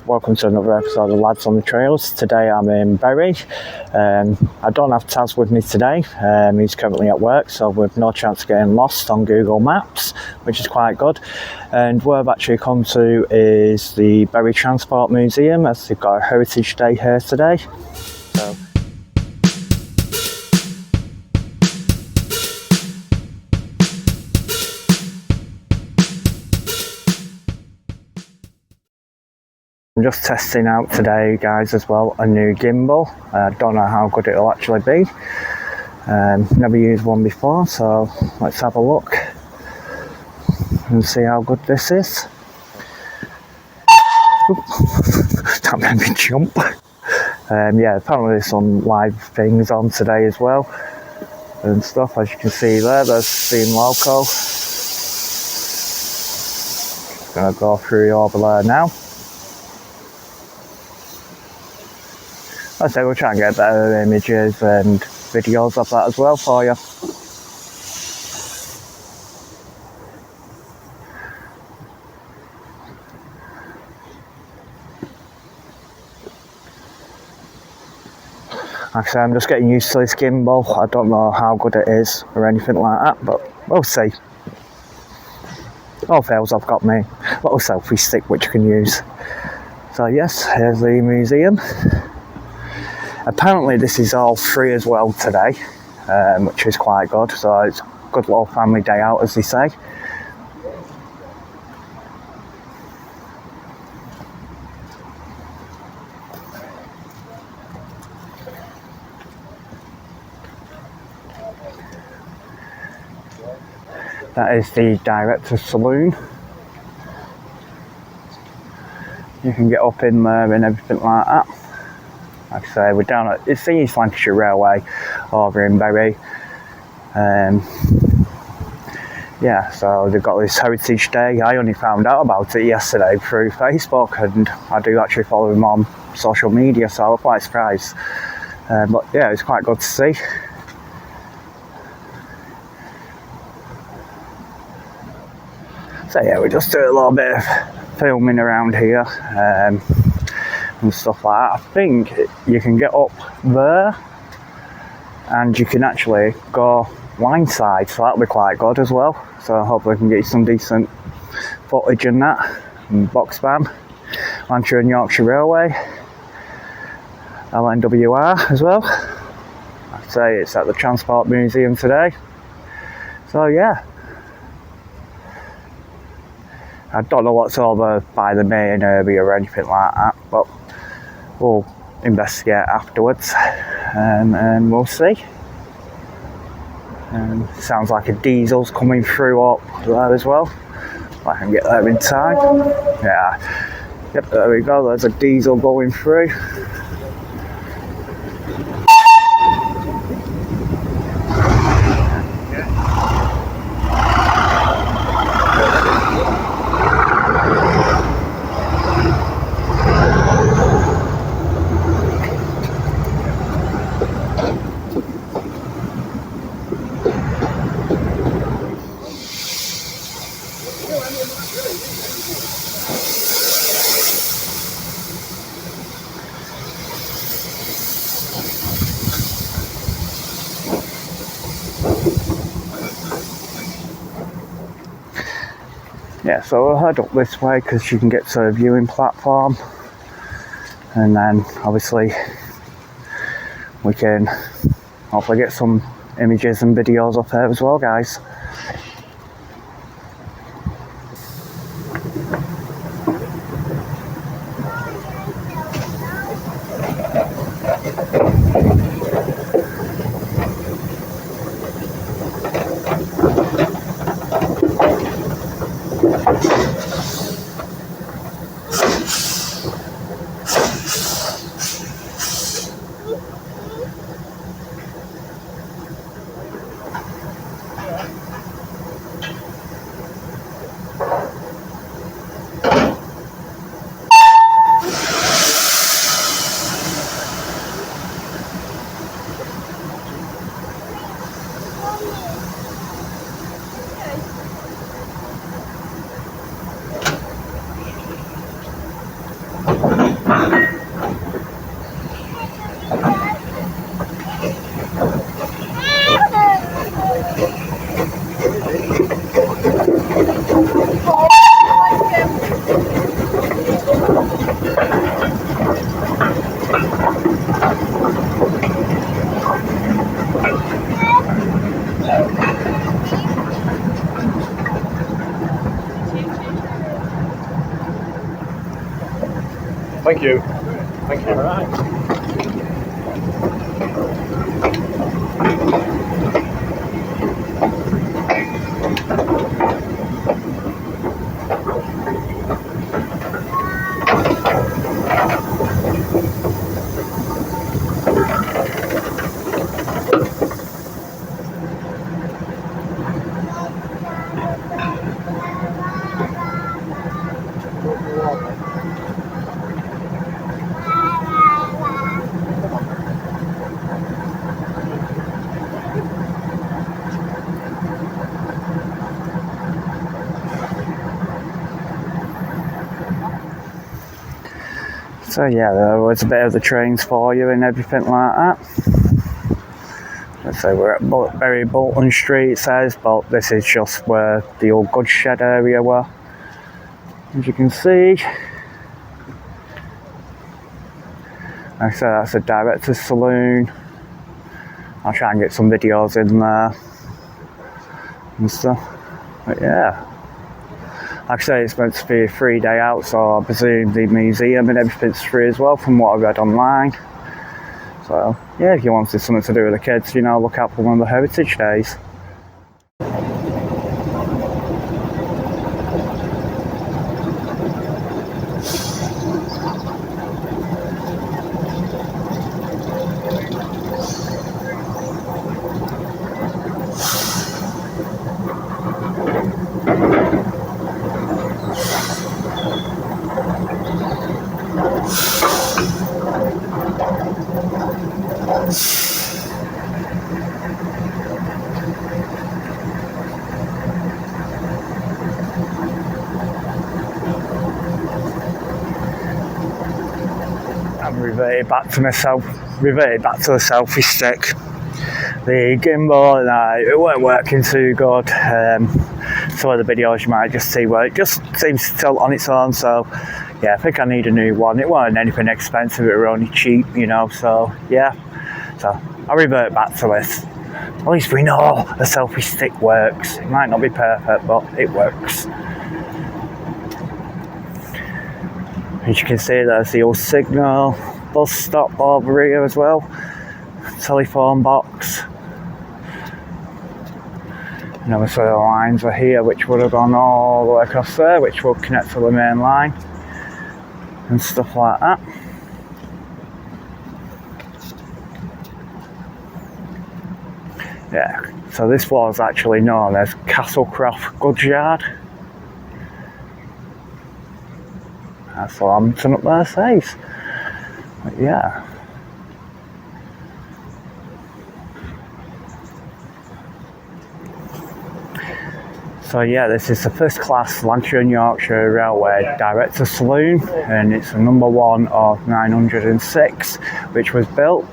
welcome to another episode of Lads on the Trails. Today I'm in Bury. I don't have Taz with me today, he's currently at work, so we've no chance of getting lost on Google Maps, which is quite good. And where I've actually come to is the Bury Transport Museum, as they've got a Heritage Day here today. So I'm just testing out today, guys, as well, a new gimbal. Don't know how good it'll actually be. Never used one before, so let's have a look and see how good this is. That made me jump. Yeah, apparently there's some live things on today as well and stuff. As you can see there's Steam Loco. Gonna go through over there now. Like I say, we'll try and get better images and videos of that as well for you. Like I say, I'm just getting used to this gimbal. I don't know how good it is or anything like that, but we'll see. All fails, I've got my little selfie stick which you can use. So yes, here's the museum. Apparently this is all free as well today, which is quite good, so it's a good little family day out, as they say. That is the director's saloon. You can get up in there and everything like that. Like I say, we're down at, it's the East Lancashire Railway over in Bury. Yeah, so they've got this Heritage Day. I only found out about it yesterday through Facebook, and I do actually follow them on social media, so I was quite surprised. But yeah, it's quite good to see. So yeah, we just do a little bit of filming around here. And stuff like that. I think you can get up there and you can actually go line side, so that'll be quite good as well. So hopefully I can get you some decent footage in that. And box van, Lancashire and Yorkshire Railway, LNWR as well. I'd say it's at the Transport Museum today. So yeah, I don't know what's over by the main area or anything like that, but we'll investigate afterwards, and we'll see. Sounds like a diesel's coming through up there as well. If I can get there in time. Yeah, yep, there we go, there's a diesel going through. Yeah, so we'll head up this way because you can get to a viewing platform, and then obviously we can hopefully get some images and videos up there as well, guys. Thank you. Thank you. All right. So yeah, there was a bit of the trains for you and everything like that. Let's say we're at Bury Bolton Street, it says, but this is just where the old goods shed area were. As you can see, like I said, that's a director's saloon. I'll try and get some videos in there and stuff. But yeah, like I say, it's meant to be a 3-day out, so I presume the museum and everything's free as well from what I read online. So yeah, if you wanted something to do with the kids, you know, look out for one of the heritage days. I'm reverted back to the selfie stick. The gimbal, no, it weren't working too good. Some of the videos you might just see where it just seems to tilt on its own, so yeah, I think I need a new one. It wasn't anything expensive, it were only cheap, you know, so yeah. So I'll revert back to this. At least we know the selfie stick works. It might not be perfect, but it works. As you can see, there's the old signal bus stop over here as well. Telephone box. And obviously the lines are here, which would have gone all the way across there, which will connect to the main line and stuff like that. Yeah, so this was actually known as Castlecroft Goods Yard. That's what Hampton up there says. But yeah. So yeah, this is the first class Lancashire and Yorkshire Railway Director Saloon, and it's a number 1 of 906, which was built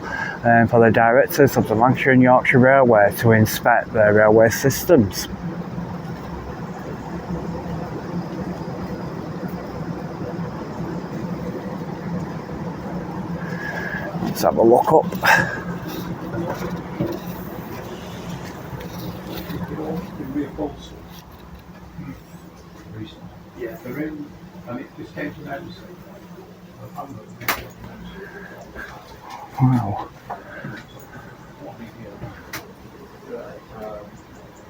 for the directors of the Lancashire and Yorkshire Railway to inspect their railway systems. Let's have a look up. Yeah, they're in, and it just came to notice. Wow.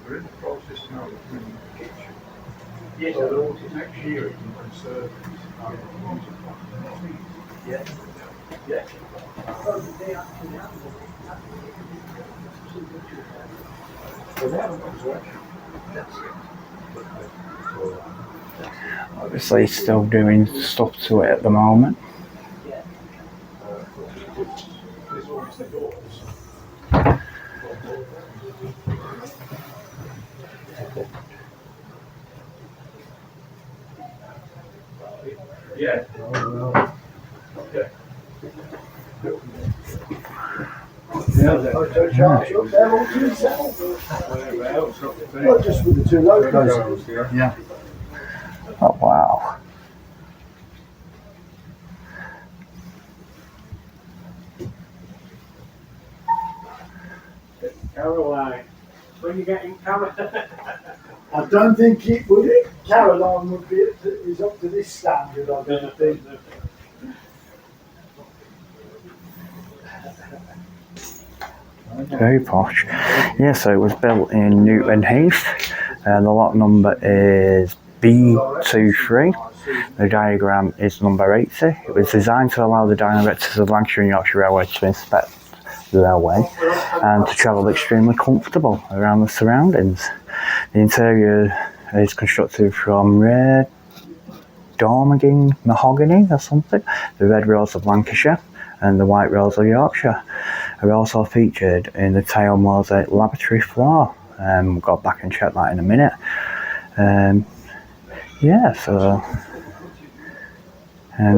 We're in the process now of doing the kitchen. Yes, so they're all next year it can conserve yeah. Yeah. So they haven't got to action. That's it. Obviously still doing stuff to it at the moment. This one's the doors. Yeah. Not just with the two logos. Yeah. Oh wow. Caroline, when you getting Caroline? I don't think it would. Caroline would be is up to this standard. I don't think. Very posh. Yeah, so it was built in Newton Heath, and the lot number is B23. The diagram is number 80. It was designed to allow the directors of Lancashire and Yorkshire Railway to inspect the railway and to travel extremely comfortable around the surroundings. The interior is constructed from red Dormaging mahogany or something, the red rose of Lancashire and the white rose of Yorkshire are also featured in the tile mosaic laboratory floor. We'll go back and check that in a minute. And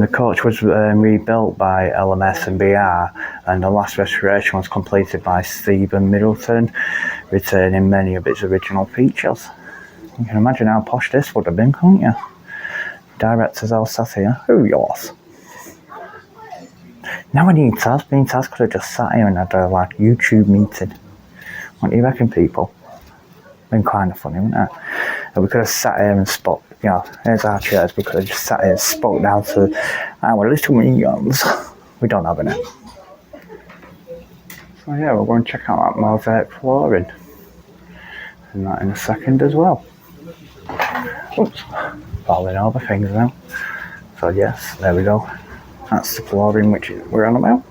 the coach was rebuilt by LMS and BR, and the last restoration was completed by Stephen Middleton, retaining many of its original features. You can imagine how posh this would have been, can't you? Directors all sat here. Who are yours? Now I need Taz. Me and Taz could have just sat here and had a YouTube meeting. What do you reckon, people? Been kind of funny, wouldn't it? And we could have sat here and spoke, here's our chairs. We could have just sat here and spoke down to our little minions. We don't have any. So yeah, we're going to check out that mosaic flooring. And that in a second as well. Oops, falling over things now. So yes, there we go. That's the flooring which we're on about.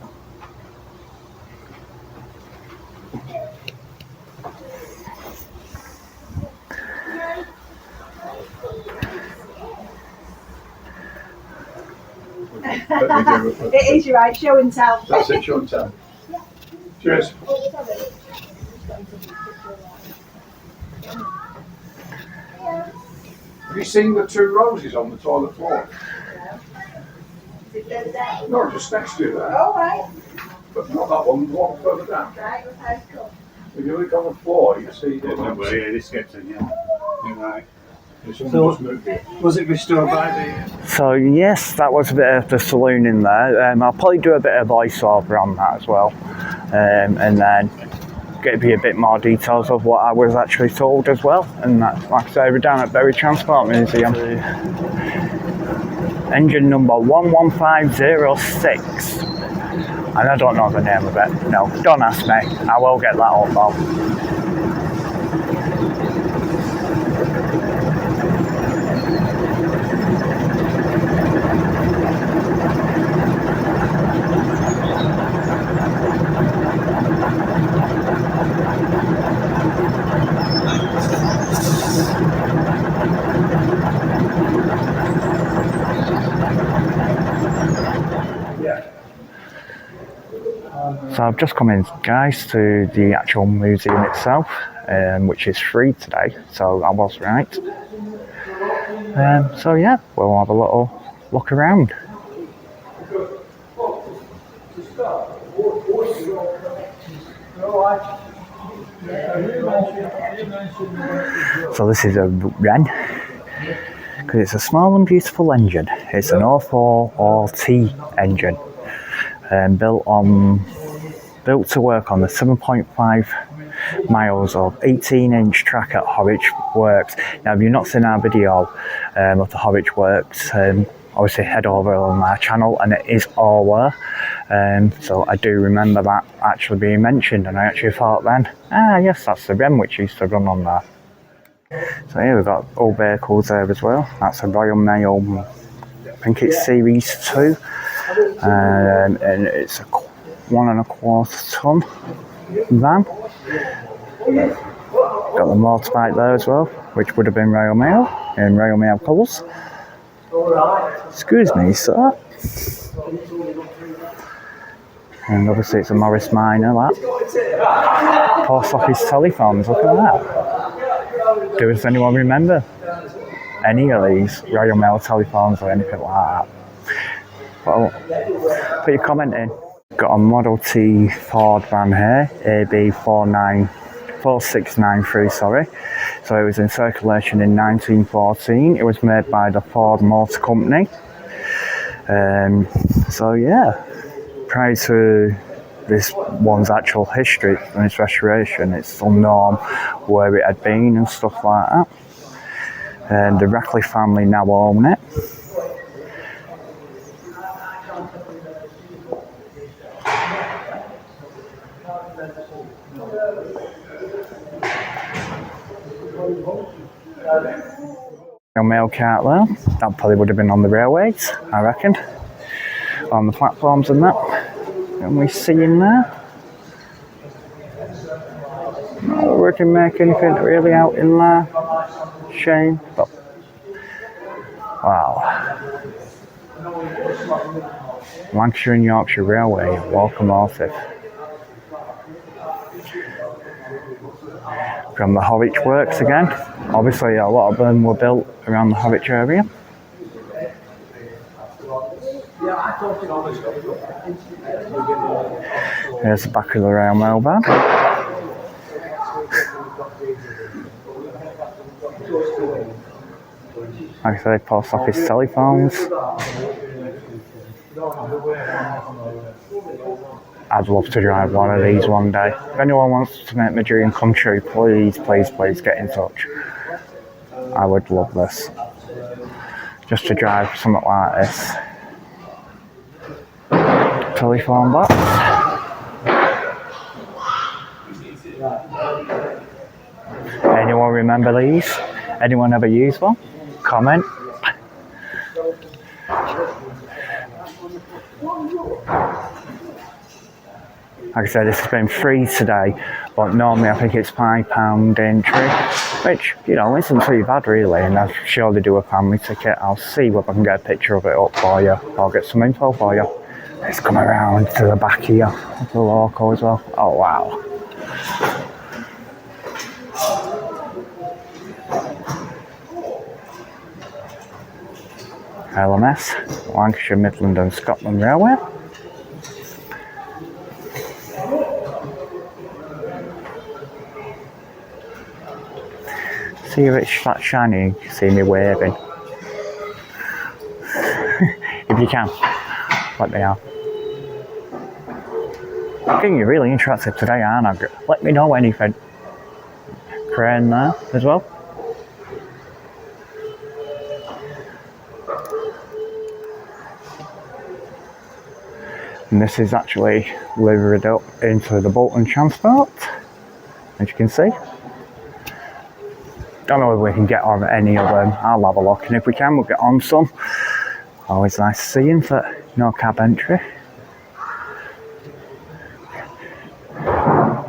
It is, you're right, show and tell. That's it, show and tell. Cheers. Have you seen the two roses on the toilet floor? No, just next to you there. All right. But not that one, the one further down. Right, okay, cool. If you look on the floor, you see it. Yeah, this gets in, yeah. You're right. Someone just moved it. Was it restored by the... So yes, that was a bit of the saloon in there. I'll probably do a bit of voiceover on that as well, and then give you a bit more details of what I was actually told as well. And that's, like I say, we're down at Bury Transport Museum. Engine number 11506, and I don't know the name of it. No, don't ask me. I will get that up though. So I've just come in, guys, to the actual museum itself, which is free today, so I was right. So yeah, we'll have a little look around. So this is a Wren, because it's a small and beautiful engine. It's an 04RT engine, built to work on the 7.5 miles of 18-inch track at Horwich Works. Now, if you've not seen our video of the Horwich Works, obviously head over on our channel, and it is all there. So I do remember that actually being mentioned, and I actually thought then, yes, that's the Wren which used to run on there. So here we've got all vehicles there as well. That's a Royal Mail, I think it's Series 2, and it's a 1.25 ton van. Got the motorbike there as well, which would have been Royal Mail in Royal Mail colours. Excuse me, sir. And obviously it's a Morris Minor, that. Post office telephones, look at that. Does anyone remember any of these Royal Mail telephones or anything like that? Put your comment in. Got a Model T Ford van here, AB46993, sorry. So it was in circulation in 1914. It was made by the Ford Motor Company. So yeah, prior to this one's actual history and its restoration, it's unknown where it had been and stuff like that. And the Ratcliffe family now own it. A mail cart there, that probably would have been on the railways, I reckon, on the platforms and that. Can we see in there? No, we can make anything really out in there. Shame, but wow. Lancashire and Yorkshire Railway locomotive. From the Horwich Works again. Obviously a lot of them were built around the Horwich area. Here's the back of the railway van. Like I say, post office telephones. I'd love to drive one of these one day. If anyone wants to make my dream come true, please, please, please get in touch. I would love this. Just to drive something like this. Telephone box. Anyone remember these? Anyone ever use one? Comment. Like I said, this has been free today, but normally I think it's £5 entry, which, you know, isn't too bad really, and I'll surely do a family ticket. I'll see if I can get a picture of it up for you. I'll get some info for you. Let's come around to the back here of the loco as well. Oh wow. LMS, Lancashire, Midland and Scotland Railway. See if it's that shiny, you can see me waving. If you can, let me know. I'm getting you really interested today, aren't I? Let me know anything. Crane there as well. And this is actually livered up into the Bolton transport, as you can see. Don't know if we can get on any of them. I'll have a look, and if we can, we'll get on some. Always nice seeing for no cab entry.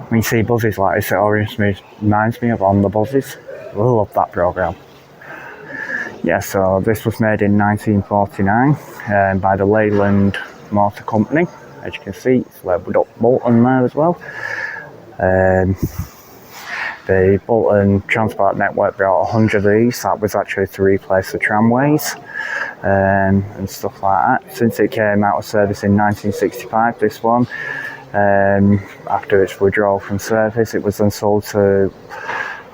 When you see buses like this, it always reminds me of On the Buses. I love that programme. Yeah, so this was made in 1949 by the Leyland Motor Company. As you can see, it's labelled up Bolton there as well. The Bolton Transport Network brought 100 of these. That was actually to replace the tramways and stuff like that. Since it came out of service in 1965, this one, after its withdrawal from service, it was then sold to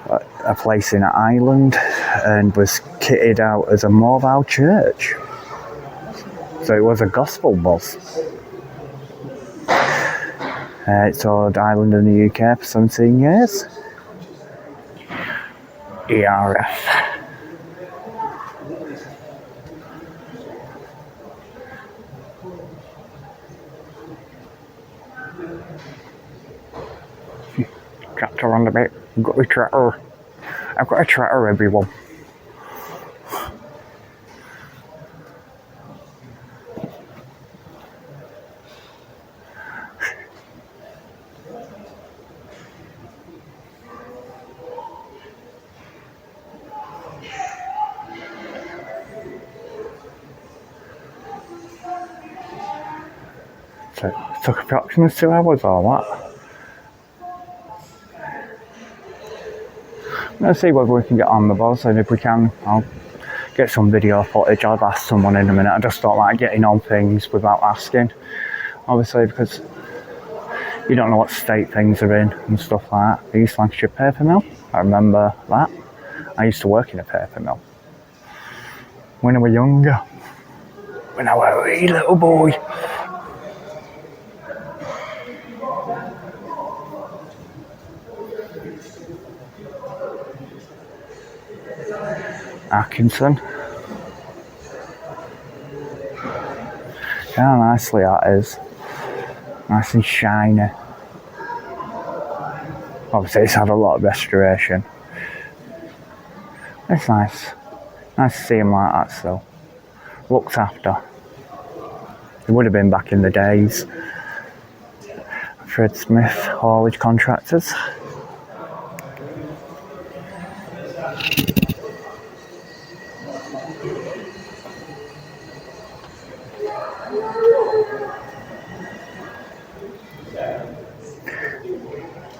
a place in Ireland and was kitted out as a mobile church. So it was a gospel bus. It toured Ireland and the UK for 17 years. ERF. Tractor on the back. I've got a tractor. I've got a tractor, everyone. So it took approximately 2 hours or what? Let's see whether we can get on the bus, and if we can, I'll get some video footage. I'll ask someone in a minute. I just don't like getting on things without asking, obviously, because you don't know what state things are in and stuff like that. The East Lancashire paper mill, I remember that. I used to work in a paper mill when I was younger, when I was a wee little boy. Atkinson. How nicely that is. Nice and shiny. Obviously it's had a lot of restoration. It's nice. Nice to see him like that still. Looked after. It would have been back in the days. Fred Smith, haulage contractors.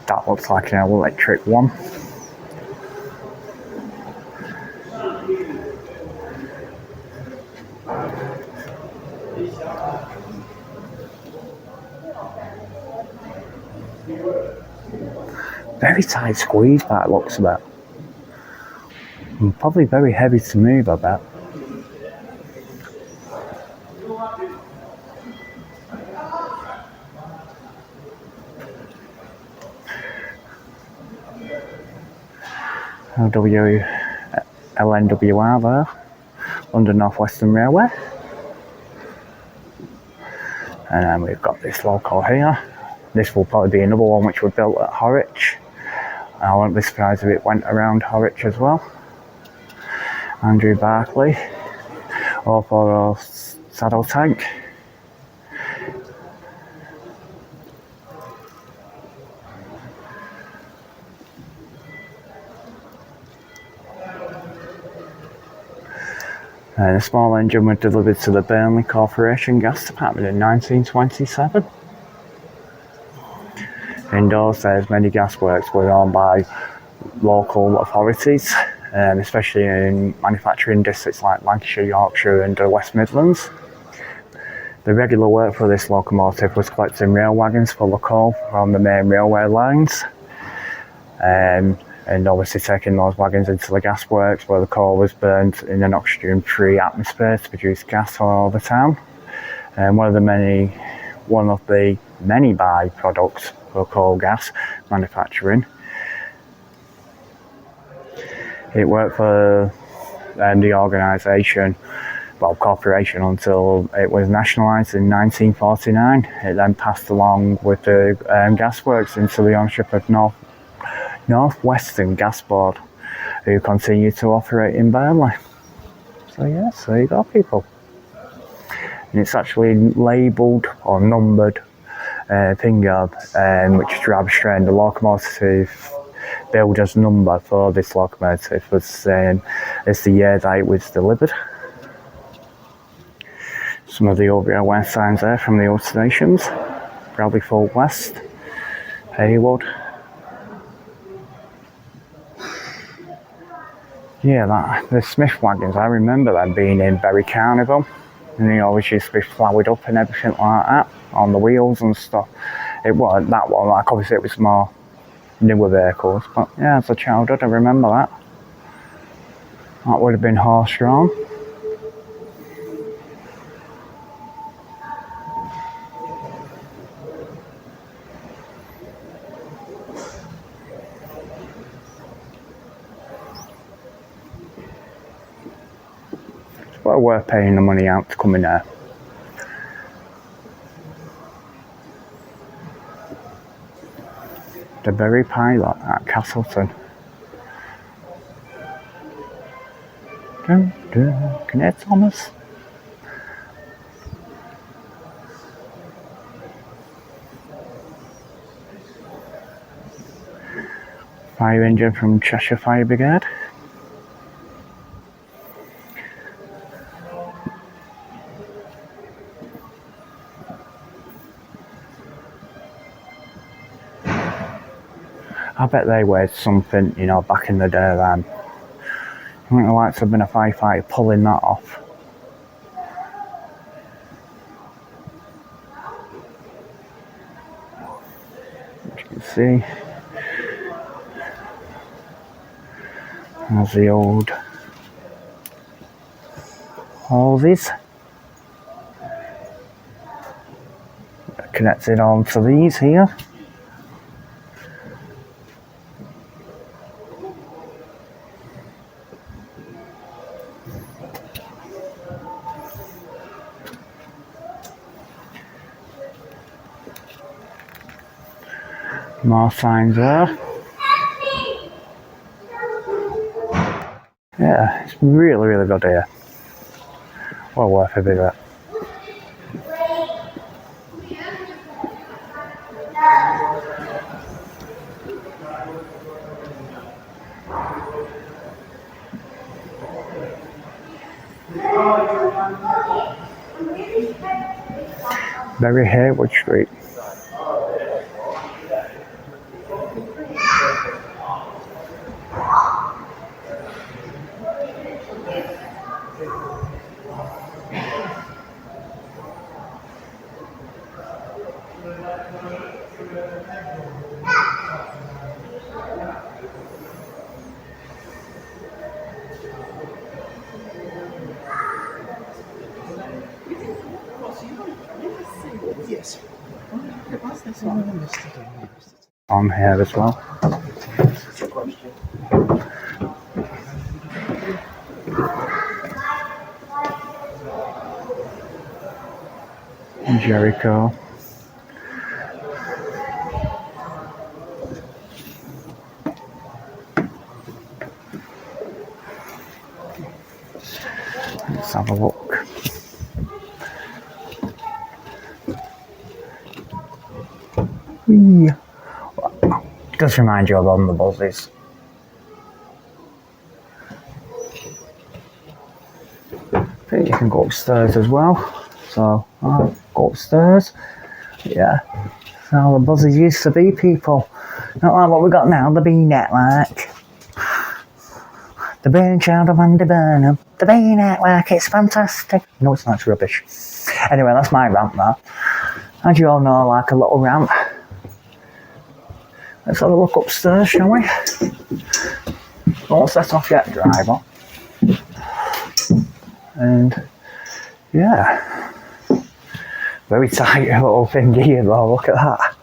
That looks like an electric one. Very tight squeeze by the looks of it. And probably very heavy to move, I bet. LNWR there, London North Western Railway. And then we've got this local here. This will probably be another one which was built at Horwich. I wouldn't be surprised if it went around Horwich as well. Andrew Barclay, 040 saddle tank. The small engine was delivered to the Burnley Corporation Gas Department in 1927. In those days, many gasworks were owned by local authorities, especially in manufacturing districts like Lancashire, Yorkshire and the West Midlands. The regular work for this locomotive was collecting rail wagons full of coal from the main railway lines, and obviously taking those wagons into the gasworks where the coal was burned in an oxygen-free atmosphere to produce gas all over town. And one of the many byproducts for coal gas manufacturing. It worked for the organisation, corporation, until it was nationalised in 1949. It then passed along with the gasworks into the ownership of North Western Gas Board, who continue to operate in Burnley. So yes, there you go, people. And it's actually labelled or numbered finger, which is rather strange. The locomotive builder's number for this locomotive was it's the year that it was delivered. Some of the old railway signs there from the old stations. Bradley Fold West, Haywood. Yeah, the Smith wagons, I remember them being in Bury Carnival. And they always used to be flowered up and everything like that on the wheels and stuff. It wasn't that one, like obviously it was more newer vehicles, but yeah, as a childhood I remember that. That would have been horse-drawn. It's well worth paying the money out to come in there. The Bury Pilot at Castleton. Can you hear Thomas? Fire engine from Cheshire Fire Brigade. I bet they weighed something, back in the day then. think the lights have been a firefighter pulling that off. As you can see, there's the old hoses connected on to these here. More signs there. Yeah, it's really, really good here. Well worth a visit. Very Haywood Street. Yes. On here as well. Jericho. Let's have a look. Does remind you of on the buses. I think you can go upstairs as well. So, go upstairs. Yeah. That's how the buses used to be, people. Not like what we got now, the B-network. The Brainchild of Andy Burnham. The B-network, it's fantastic. No, it's not, it's rubbish. Anyway, that's my rant there. As you all know, I like a little rant. Let's have a look upstairs, shall we? Don't set off yet, driver. And yeah, very tight little thing here though, look at that.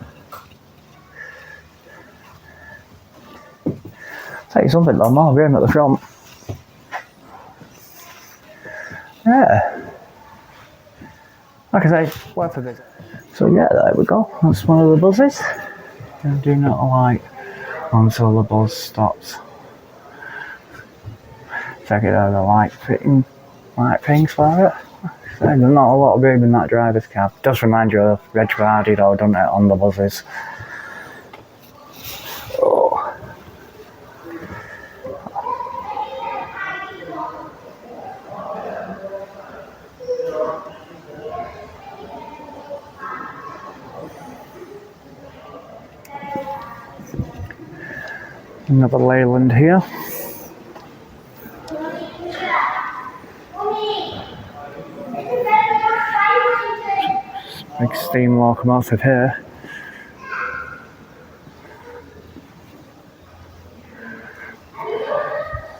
Tell you something though, more room at the front. Yeah. Like I say, worth a visit. So yeah, there we go. That's one of the buses. And do not alight until the bus stops. Check it out, the light things for it. So there's not a lot of room in that driver's cab. Does remind you of Reg Vardy though, doesn't it, on the buses? Oh. Another Leyland here. Big steam locomotive here.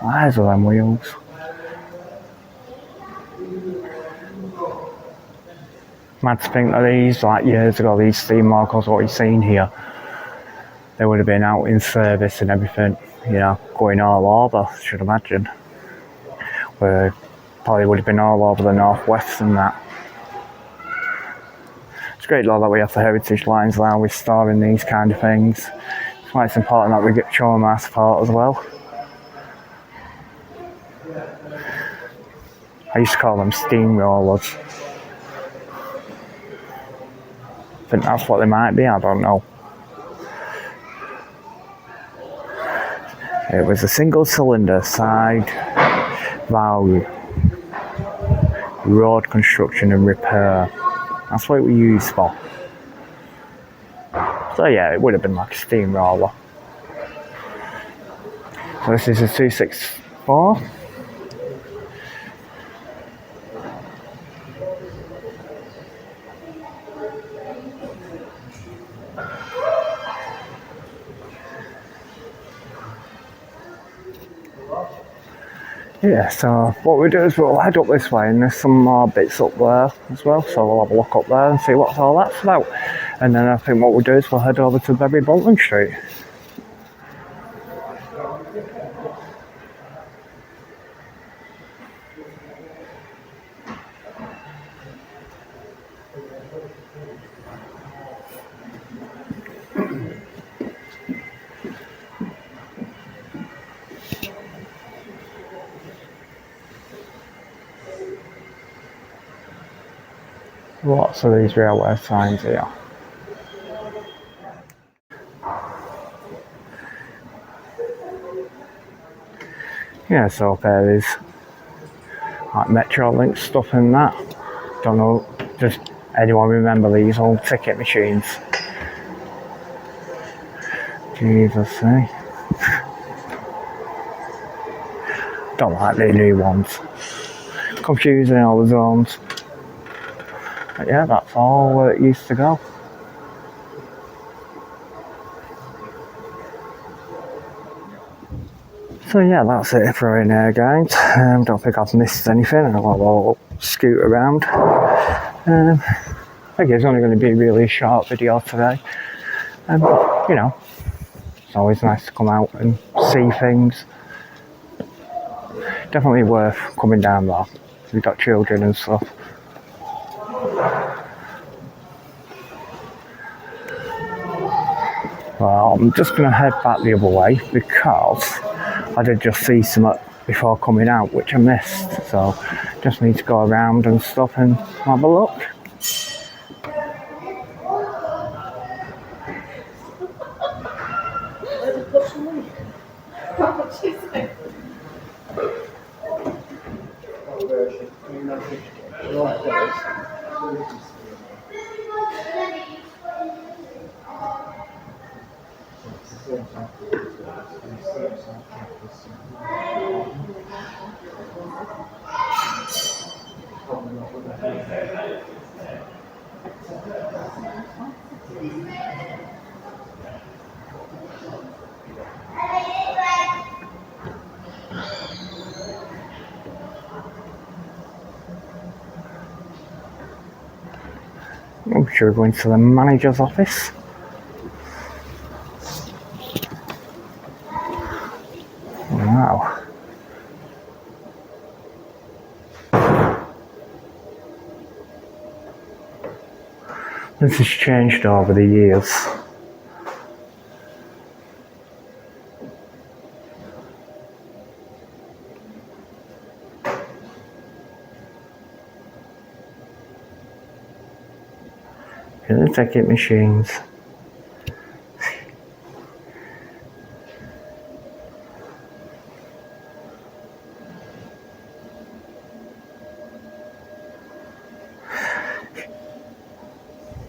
Eyes of them wheels. Mad to think that these, like years ago, these steam locos, what you've seen here, they would have been out in service and everything, you know, going all over, I should imagine. Where probably would have been all over the northwest and that. It's great though that we have the heritage lines now restoring these kind of things. It's why it's important that we get show them our support as well. I used to call them steamrollers. I think that's what they might be, I don't know. It was a single cylinder side valve road construction and repair. That's what it was used for. So yeah, it would have been like a steamroller. So this is a 264. Yeah, so what we do is we'll head up this way and there's some more bits up there as well, so we'll have a look up there and see what all that's about. And then I think what we'll do is we'll head over to Bury Bolton Street. Lots of these railway signs here. Yeah, so there is like Metrolink stuff and that. Don't know, does anyone remember these old ticket machines? Jesus, eh? Don't like the new ones. Confusing all the zones. But yeah, that's all where it used to go. So yeah, that's it for in here, guys. Don't think I've missed anything. I'll scoot around. I think it's only going to be a really short video today. You know, it's always nice to come out and see things. Definitely worth coming down though, if you've got children and stuff. Well, I'm just going to head back the other way because I did just see some before coming out which I missed, so just need to go around and stuff and have a look. I'm sure we're going to the manager's office. Wow. This has changed over the years. The ticket machines.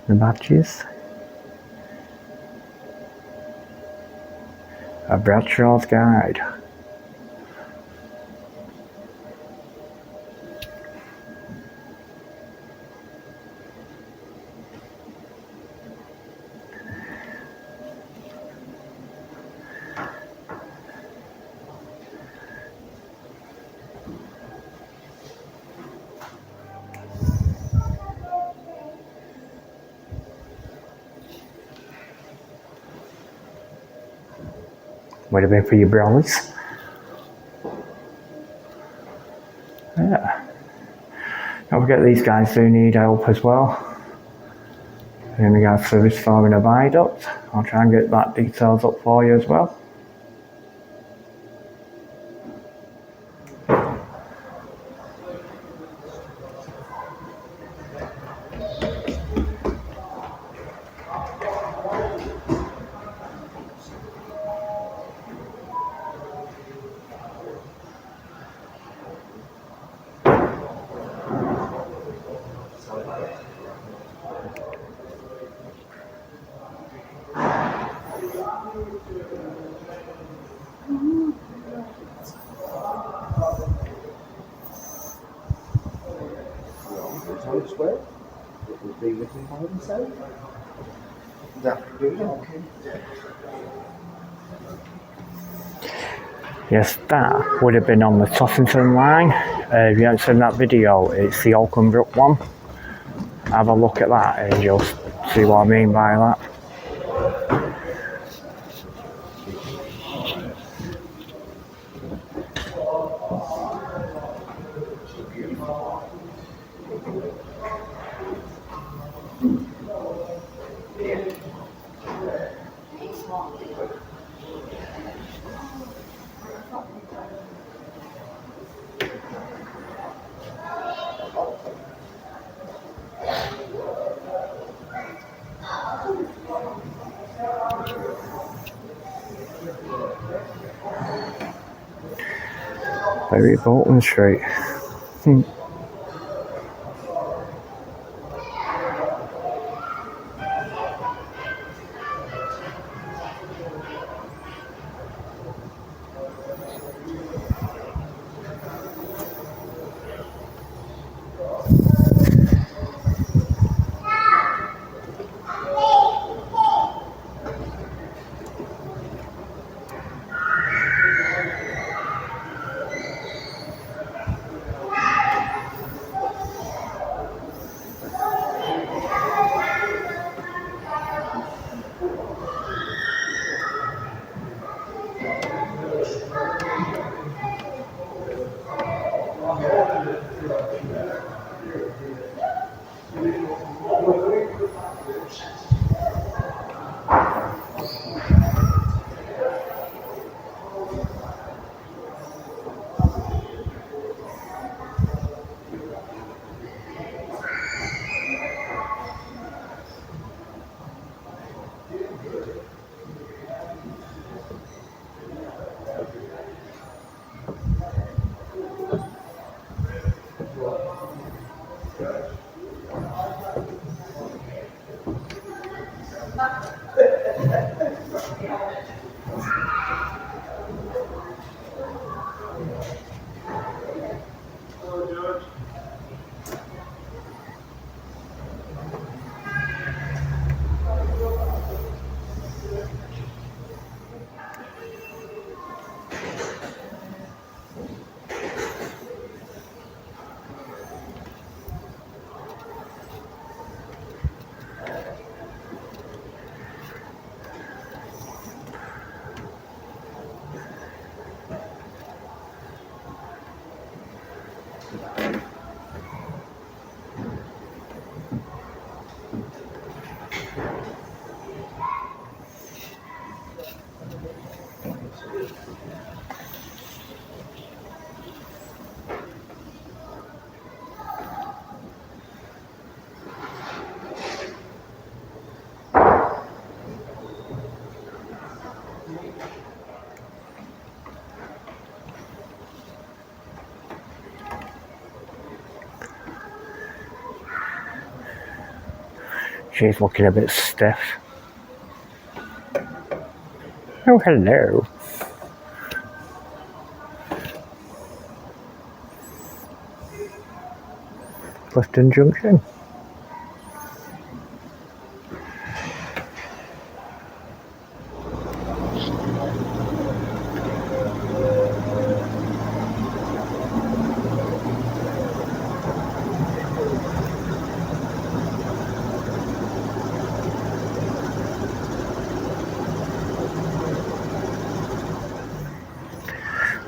The badges. A Bradshaw's Guide. Would have been for your brothers. Yeah. Don't forget these guys do need help as well. In regards to restoring a viaduct, I'll try and get that details up for you as well. Yes, that would have been on the Tossington line. If you haven't seen that video, it's the Oakenbrook one. Have a look at that and you'll see what I mean by that. Very Bolton Street. She's looking a bit stiff. Oh, hello. Clifton Junction.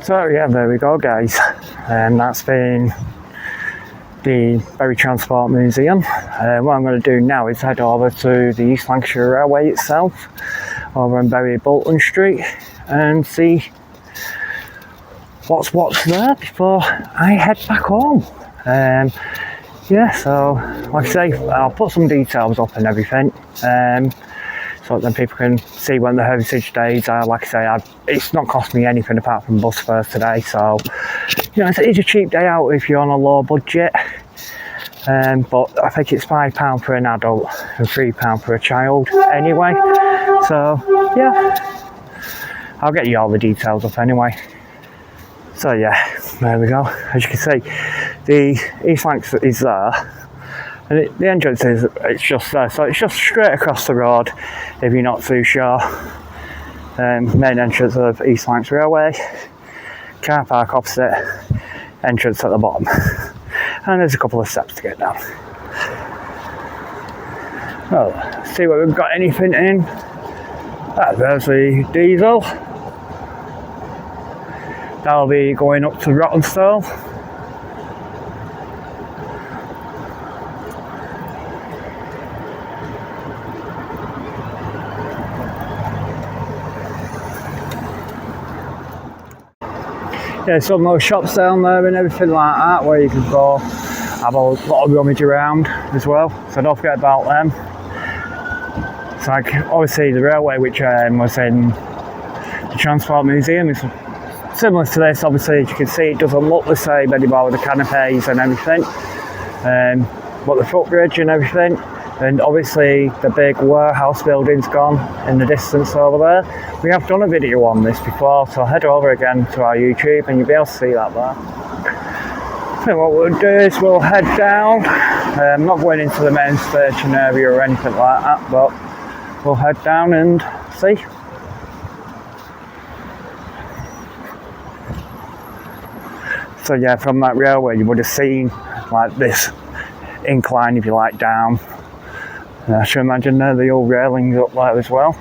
So yeah, there we go guys, and that's been the Bury Transport Museum. What I'm going to do now is head over to the East Lancashire Railway itself, over on Bury Bolton Street, and see what's there before I head back home. Yeah, so like I say, I'll put some details up and everything, so then people can see when the heritage days are. Like I say, it's not cost me anything apart from bus fares today, so you know, it's a cheap day out if you're on a low budget. But I think it's £5 for an adult and £3 for a child anyway, so yeah, I'll get you all the details up anyway. So yeah, there we go. As you can see, the East Lancs is there, and the entrance is, it's just there, so it's just straight across the road if you're not too sure. Main entrance of East Lancashire Railway, car park opposite, entrance at the bottom. And there's a couple of steps to get down. Well, see what we've got anything in. There's the diesel. That'll be going up to Rottenstall. Yeah, some little shops down there and everything like that where you can go have a lot of rummage around as well, so don't forget about them. It's like obviously the railway which was in the Transport Museum is similar to this. Obviously as you can see it doesn't look the same anymore with the canopies and everything, but the footbridge and everything, and obviously the big warehouse building's gone in the distance over there. We have done a video on this before, so head over again to our YouTube and you'll be able to see that there. So what we'll do is we'll head down. I'm not going into the main station area or anything like that, but we'll head down and see. So yeah, from that railway you would have seen like this incline, if you like, down. And I should imagine there the old railings up there as well.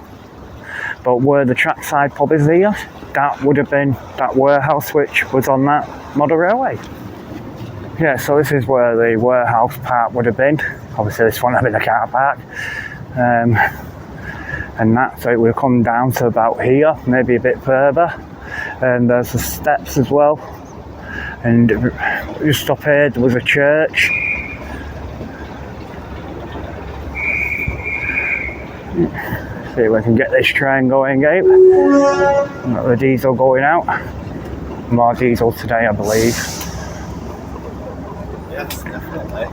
But where the trackside pub is here, that would have been that warehouse which was on that model railway. Yeah, so this is where the warehouse part would have been. Obviously this one having a car park. And that, so it would have come down to about here, maybe a bit further. And there's the steps as well. And just up here there was a church. See if we can get this train going, Gabe. Got the diesel going out. More diesel today, I believe. Yes, definitely.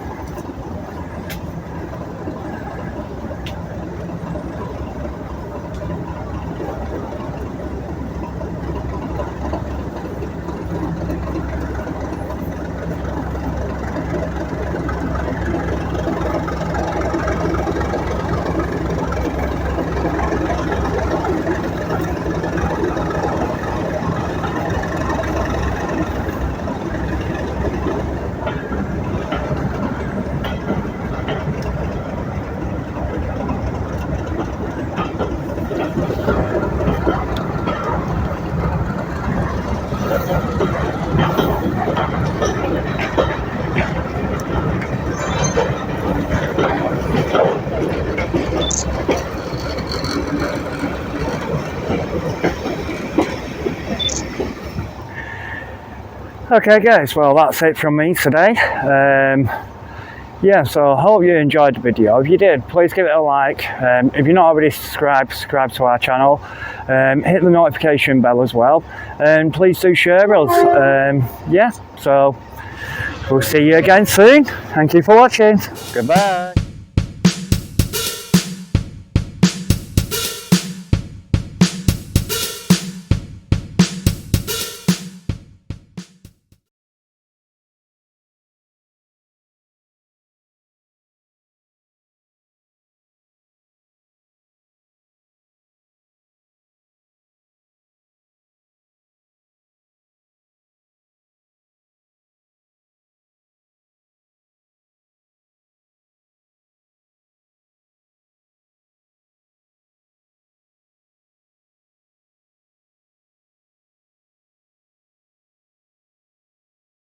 Okay guys, well that's it from me today. Yeah, so I hope you enjoyed the video. If you did, please give it a like. If you're not already subscribed, subscribe to our channel. Hit the notification bell as well. And please do share us. Yeah, so we'll see you again soon. Thank you for watching. Goodbye.